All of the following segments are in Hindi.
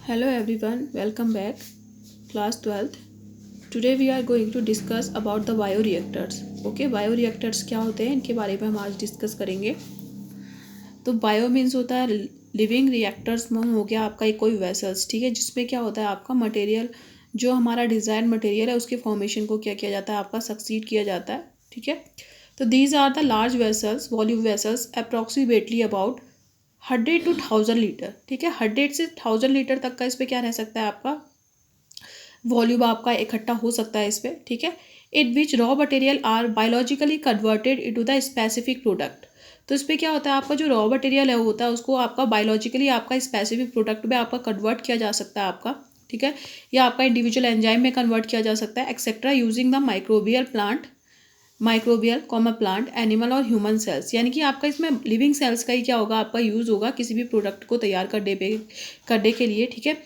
Hello everyone, welcome back. Class 12th. Today we are going to discuss about the bioreactors. Okay, bioreactors क्या होते हैं इनके बारे में हम आज डिस्कस करेंगे. तो बायो मीन्स होता है लिविंग रिएक्टर्स में हो गया आपका एक कोई वेसल्स, ठीक है, जिसमें क्या होता है आपका मटेरियल जो हमारा डिज़ाइन मटेरियल है उसके फॉर्मेशन को क्या किया जाता है आपका सक्सीड किया जाता है, ठीक है. तो these are the large vessels volume vessels approximately about 100 to 1000 litre, ठीक है. 100 से 1000 लीटर तक का इस पर क्या रह सकता है आपका वॉल्यूम आपका इकट्ठा हो सकता है इस पर, ठीक है. It which raw material are biologically converted into the specific product. तो इस पर क्या होता है आपका जो रॉ मटेरियल है होता है उसको आपका बायोलॉजिकली आपका स्पेसिफिक प्रोडक्ट में आपका कन्वर्ट किया जा सकता है आपका, ठीक है, या आपका इंडिविजुअल एंजाइम में कन्वर्ट किया जा सकता है etcetera using the microbial plant animal और ह्यूमन सेल्स. यानी कि आपका इसमें लिविंग सेल्स का ही क्या होगा आपका यूज़ होगा किसी भी प्रोडक्ट को तैयार करने के लिए, ठीक है.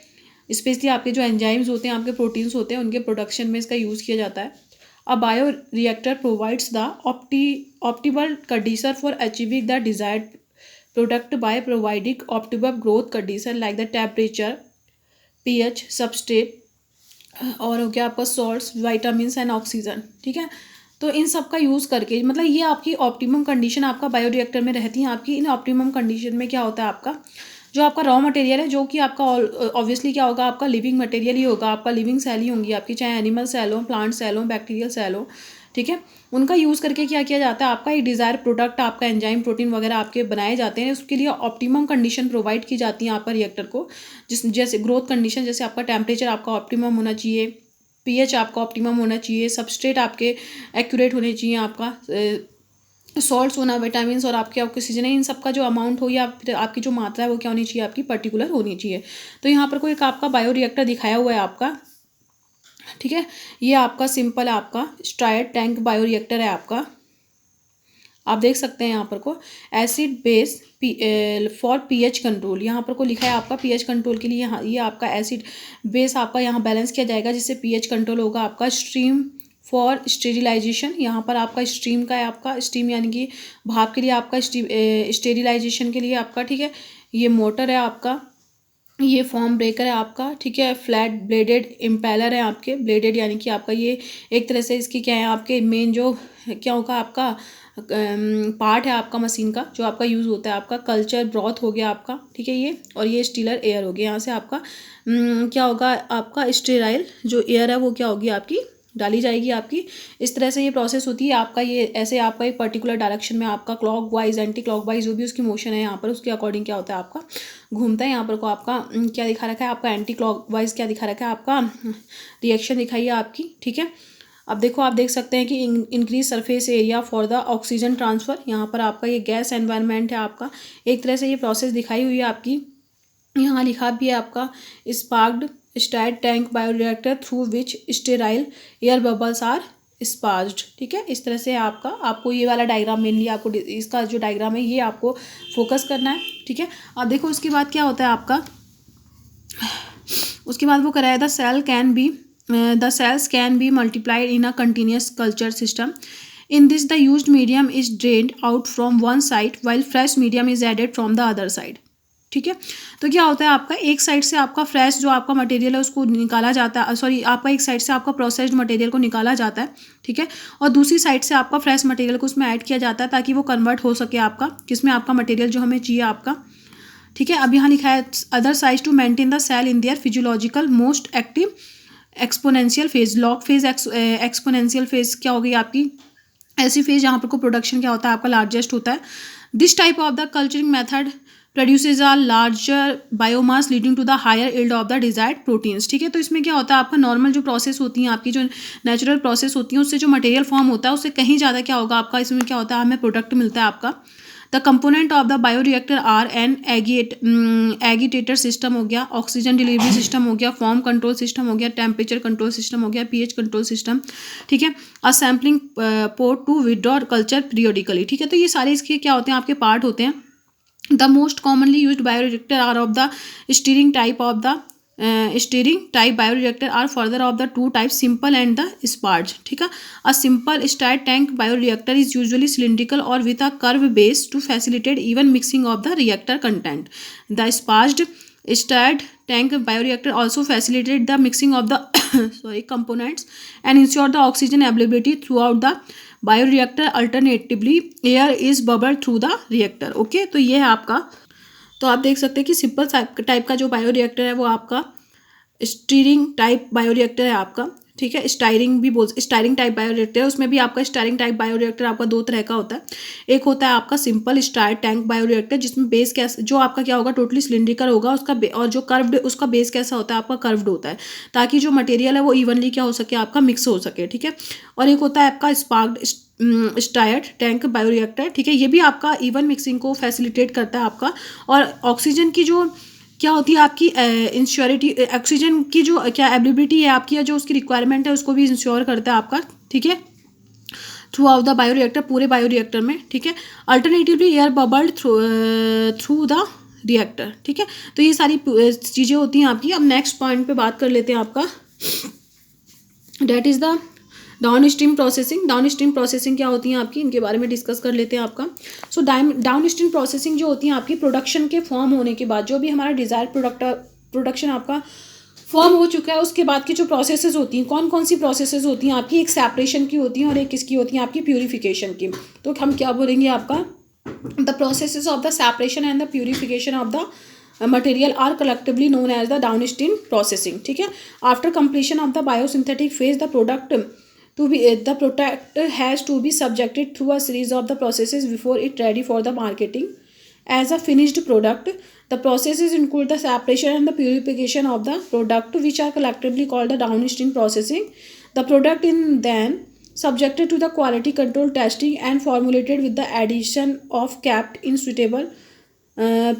स्पेशली आपके जो एंजाइम्स होते हैं आपके प्रोटीन्स होते हैं उनके प्रोडक्शन में इसका यूज़ किया जाता है. अ bio reactor provides the optimal condition for achieving the desired product by providing optimum growth condition like the temperature, pH, substrate और हो गया आपका सॉल्ट्स, विटामिन्स एंड ऑक्सीजन, ठीक है. तो इन सब का यूज़ करके मतलब ये आपकी ऑप्टिमम कंडीशन आपका बायोरिएक्टर में रहती है. आपकी इन ऑप्टिमम कंडीशन में क्या होता है आपका जो आपका रॉ मटेरियल है जो कि आपका ऑब्वियसली क्या होगा आपका लिविंग मटेरियल ही होगा, आपका लिविंग सेल ही होंगी आपकी, चाहे एनिमल सेल हो, प्लांट सेल हो, बैक्टीरियल सेल हो, ठीक है. उनका यूज़ करके क्या किया जाता है आपका एक डिज़ायर प्रोडक्ट आपका एंजाइम प्रोटीन वगैरह आपके बनाए जाते हैं. उसके लिए ऑप्टिमम कंडीशन प्रोवाइड की जाती है आपका रिएक्टर को, जैसे ग्रोथ कंडीशन, जैसे आपका टेम्परेचर आपका ऑप्टिमम होना चाहिए, पीएच आपका ऑप्टिमम होना चाहिए, सबस्ट्रेट आपके एक्यूरेट होने चाहिए, आपका सॉल्ट्स होना, विटामिन्स और आपके ऑक्सीजन है, इन सब का जो अमाउंट हो या फिर आपकी जो मात्रा है वो क्या होनी चाहिए आपकी पर्टिकुलर होनी चाहिए. तो यहाँ पर कोई एक आपका बायो रिएक्टर दिखाया हुआ है आपका, ठीक है. ये आपका सिंपल आपका स्ट्राइड टैंक बायो रिएक्टर है आपका. आप देख सकते हैं यहाँ पर को acid base for pH control, यहाँ पर को लिखा है आपका पीएच कंट्रोल के लिए. यहाँ ये आपका एसिड बेस आपका यहाँ बैलेंस किया जाएगा जिससे पीएच कंट्रोल होगा. आपका स्ट्रीम फॉर स्टेरिलाइजेशन, यहाँ पर आपका स्ट्रीम का है आपका स्टीम यानी कि भाप के लिए आपका स्टेरिलाइजेशन के लिए आपका, ठीक है. ये मोटर है आपका, ये फॉर्म ब्रेकर है आपका, ठीक है. फ्लैट ब्लेडेड इम्पेलर है आपके, ब्लेडेड यानी कि आपका ये एक तरह से इसकी क्या है आपके मेन जो क्या होगा आपका पार्ट है आपका मशीन का जो आपका यूज़ होता है. आपका कल्चर ब्रॉथ हो गया आपका, ठीक है ये, और ये स्टीलर एयर हो गया. यहाँ से आपका क्या होगा आपका स्टेराइल जो एयर है वो क्या होगी आपकी डाली जाएगी आपकी. इस तरह से ये प्रोसेस होती है आपका. ये ऐसे आपका एक पर्टिकुलर डायरेक्शन में आपका clock wise anti clock wise जो भी उसकी मोशन है यहाँ पर उसके अकॉर्डिंग क्या होता है आपका घूमता है. यहाँ पर को आपका क्या दिखा रखा है आपका एंटी क्लॉक वाइज क्या दिखा रखा है आपका रिएक्शन दिखाई है आपकी, ठीक है. अब देखो आप देख सकते हैं कि increase surface area for the oxygen transfer. यहाँ पर आपका ये गैस एनवायरनमेंट है आपका. एक तरह से ये प्रोसेस दिखाई हुई है आपकी. यहाँ लिखा भी है आपका sparged stirred tank bioreactor through which sterile air bubbles are sparged, ठीक है. इस तरह से आपको ये वाला डायग्राम मेनली आपको इसका जो डायग्राम है ये आपको फोकस करना है, ठीक है. अब देखो उसके बाद क्या होता है आपका, उसके बाद वो कराया the cells can be multiplied in a continuous culture system. In this the used medium is drained out from one side while fresh medium is added from the other side, ठीक है. तो क्या होता है आपका एक साइड से आपका फ्रेश जो आपका मटेरियल है उसको निकाला जाता है, सॉरी आपका एक साइड से आपका प्रोसेस्ड मटेरियल को निकाला जाता है, ठीक है, और दूसरी साइड से आपका फ्रेश मटेरियल को उसमें ऐड किया जाता है ताकि वो कन्वर्ट हो सके आपका किसमें आपका मटेरियल जो हमें चाहिए आपका, ठीक है. अब यहाँ लिखा है other side to maintain the cell in their physiological most active exponential phase. Log phase exponential phase क्या होगी आपकी ऐसी फेज जहाँ पर को प्रोडक्शन क्या होता है आपका लार्जेस्ट होता है. This type of the culturing method produces are larger biomass leading to the higher yield of the desired proteins, ठीक है. तो इसमें क्या होता है आपका नॉर्मल जो प्रोसेस होती हैं आपकी जो नेचुरल प्रोसेस होती है उससे जो मटेरियल फॉर्म होता है उससे कहीं ज़्यादा क्या होगा आपका इसमें क्या होता है हमें प्रोडक्ट मिलता है आपका. The component of the bioreactor are an agitator system हो गया, ऑक्सीजन डिलीवरी सिस्टम हो गया, फॉर्म कंट्रोल सिस्टम हो गया, टेम्परेचर कंट्रोल सिस्टम हो गया, पीएच कंट्रोल सिस्टम, ठीक है. A sampling port to withdraw culture periodically, ठीक है. तो ये सारे इसके क्या होते हैं आपके पार्ट होते हैं. The most commonly used bioreactor are of the stirring type bioreactor are further of the two type simple and the sparge, ठीक है. A simple stirred tank bioreactor is usually cylindrical और with a curve base to facilitate even mixing of the reactor content. The sparged stirred tank bioreactor also facilitate the mixing of the components and ensure the oxygen availability throughout the bioreactor. Alternatively air is bubbled through the reactor. Okay, तो ये है आपका, तो आप देख सकते हैं कि सिंपल टाइप का जो बायोरिएक्टर है वो आपका स्टीरिंग टाइप बायोरिएक्टर है आपका, ठीक है। स्टायरिंग टाइप बायोरिएक्टर है, उसमें भी आपका स्टायरिंग टाइप बायोरिएक्टर आपका दो तरह का होता है। एक होता है आपका सिंपल स्टायर टैंक बायोरिएक्टर, जिसमें बेस कैसा जो आपका क्या होगा, टोटली सिलिंड्रिकल होगा उसका, और जो कर्व्ड उसका बेस कैसा होता है आपका, कर्व्ड होता है, ताकि जो मटेरियल है वो इवनली क्या हो सके, आपका मिक्स हो सके, ठीक है। और एक होता है आपका स्पार्क्ड स्टायर्ड टैंक बायोरिएक्टर, ठीक है। ये भी आपका इवन मिक्सिंग को फैसिलिटेट करता है आपका, और ऑक्सीजन की जो क्या होती है आपकी इंश्योरिटी, ऑक्सीजन की जो क्या अवेलेबिलिटी है आपकी, या जो उसकी रिक्वायरमेंट है उसको भी इंश्योर करता है आपका, ठीक है, थ्रू आउट द बायोरिएक्टर, पूरे बायोरिएक्टर में, ठीक है। Alternatively air bubbled through the reactor, ठीक है। तो ये सारी चीज़ें होती हैं आपकी। अब नेक्स्ट पॉइंट पे बात कर लेते हैं आपका, that is the down stream processing. Down stream processing क्या होती है आपकी, इनके बारे में डिस्कस कर लेते हैं आपका। सो डाउन स्ट्रीम प्रोसेसिंग जो होती है आपकी, प्रोडक्शन के फॉर्म होने के बाद, जो भी हमारा डिज़ायर प्रोडक्शन आपका फॉर्म हो चुका है, उसके बाद की जो प्रोसेसेस होती हैं, कौन कौन सी प्रोसेसेस होती हैं आपकी, एक सेपरेशन की होती हैं और एक किसकी होती हैं आपकी, प्यूरिफिकेशन की। तो हम क्या बोलेंगे आपका, the processes of the separation and the purification of the material are collectively known as the down stream processing, ठीक है। After completion of the biosynthetic phase, the product has to be subjected through a series of the processes before it ready for the marketing as a finished product. The processes include the separation and the purification of the product, which are collectively called the downstream processing. The product is then subjected to the quality control testing and formulated with the addition of kept in suitable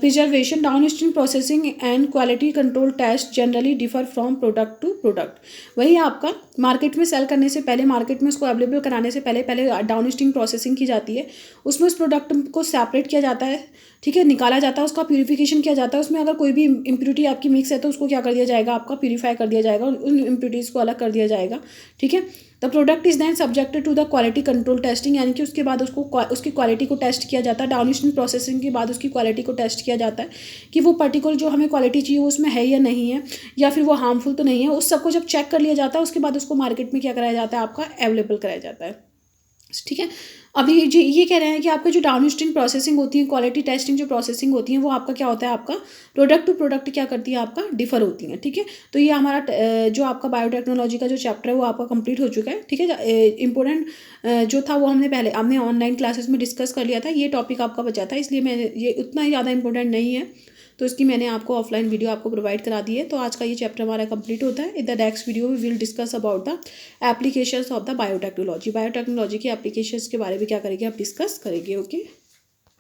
preservation. Downstream processing and quality control test generally differ from product to product. वही आपका मार्केट में सेल करने से पहले, मार्केट में उसको अवेलेबल कराने से पहले डाउनस्ट्रीम प्रोसेसिंग की जाती है। उसमें उस प्रोडक्ट को सेपरेट किया जाता है, ठीक है, निकाला जाता है, उसका प्यूरिफिकेशन किया जाता है। उसमें अगर कोई भी इम्प्यूरिटी आपकी मिक्स है तो उसको क्या कर दिया जाएगा, आपका प्यूरीफाई कर दिया जाएगा, उन इम्प्यूरिटीज़ को अलग कर दिया जाएगा, ठीक है। The product is then subjected to the quality control testing, यानी कि उसके बाद उसको उसकी क्वालिटी को टेस्ट किया जाता है। डाउनस्ट्रीम प्रोसेसिंग के बाद उसकी क्वालिटी को टेस्ट किया जाता है कि वो पर्टिकुलर जो हमें क्वालिटी चाहिए वो उसमें है या नहीं है, या फिर वो हार्मफुल तो नहीं है। उस सबको जब चेक कर लिया जाता है, उसके बाद उसको मार्केट में क्या कराया जाता है, आपका अवेलेबल कराया जाता है, ठीक है। अभी ये कह रहे हैं कि आपका जो डाउनस्ट्रीम प्रोसेसिंग होती है, क्वालिटी टेस्टिंग जो प्रोसेसिंग होती है, वो आपका क्या होता है, आपका प्रोडक्ट टू प्रोडक्ट क्या करती है, आपका डिफर होती है, ठीक है। तो ये हमारा जो आपका बायोटेक्नोलॉजी का जो चैप्टर है वो आपका कंप्लीट हो चुका है, ठीक है। इंपॉर्टेंट जो था वो हमने ऑनलाइन क्लासेस में डिस्कस कर लिया था। ये टॉपिक आपका बचा था, इसलिए मैं ये उतना ही ज़्यादा इंपॉर्टेंट नहीं है, तो इसकी मैंने आपको ऑफलाइन वीडियो आपको प्रोवाइड करा दी है। तो आज का ये चैप्टर हमारा कंप्लीट होता है। In the next video we will discuss about the applications of the biotechnology. Biotechnology के एप्लीकेशंस के बारे में क्या करेंगे, आप डिस्कस करेंगे, ओके।